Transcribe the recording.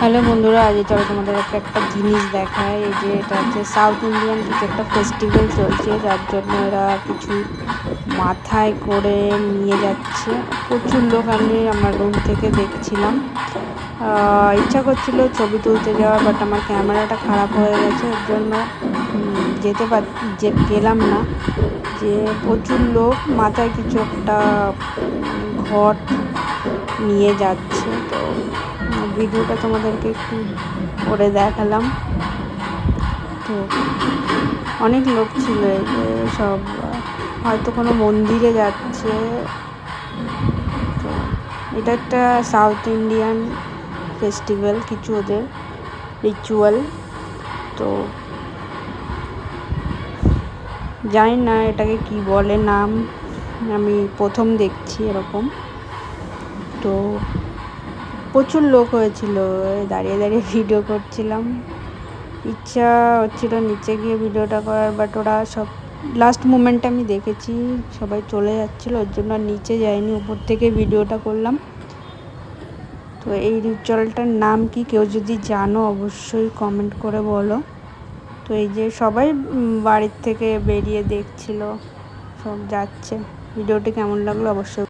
Hello বন্ধুরা, আজ চলো তোমাদেরকে একটা জিনিস দেখায়। এই যে এটা হচ্ছে সাউথ ইন্ডিয়ান কিছু একটা ফেস্টিভ্যাল চলছে, যার জন্য এরা কিছু মাথায় করে নিয়ে যাচ্ছে। প্রচুর লোক, আমি আমার রুম থেকে দেখছিলাম। ইচ্ছা করছিল ছবি তুলতে যাওয়ার, বাট আমার ক্যামেরাটা খারাপ হয়ে গেছে, এর জন্য গেলাম না। যে প্রচুর লোক মাথায় কিছু একটা ঘট নিয়ে যাচ্ছে। তো ভিডিওটা তোমাদেরকে একটু করে দেখালাম। তো অনেক লোক ছিল, এই যে সব হয়তো কোনো মন্দিরে যাচ্ছে। তো এটা একটা সাউথ ইন্ডিয়ান ফেস্টিভ্যাল, কিছু ওদের রিচুয়াল। তো জানি না এটাকে কি বলে নাম, আমি প্রথম দেখছি এরকম। তো প্রচুর লোক হয়েছিল, দাঁড়িয়ে দাঁড়িয়ে ভিডিও করছিলাম। ইচ্ছা হচ্ছিল নিচে গিয়ে ভিডিওটা করার, বাট ওরা সব লাস্ট মোমেন্টে আমি দেখেছি সবাই চলে যাচ্ছিলো, ওর জন্য নিচে যাইনি, উপর থেকে ভিডিওটা করলাম। তো এই রিচুয়ালটার নাম কি কেউ যদি জানো অবশ্যই কমেন্ট করে বলো। তো এই যে সবাই বাড়ির থেকে বেরিয়ে দেখছিল, সব যাচ্ছে। ভিডিওটি কেমন লাগলো অবশ্যই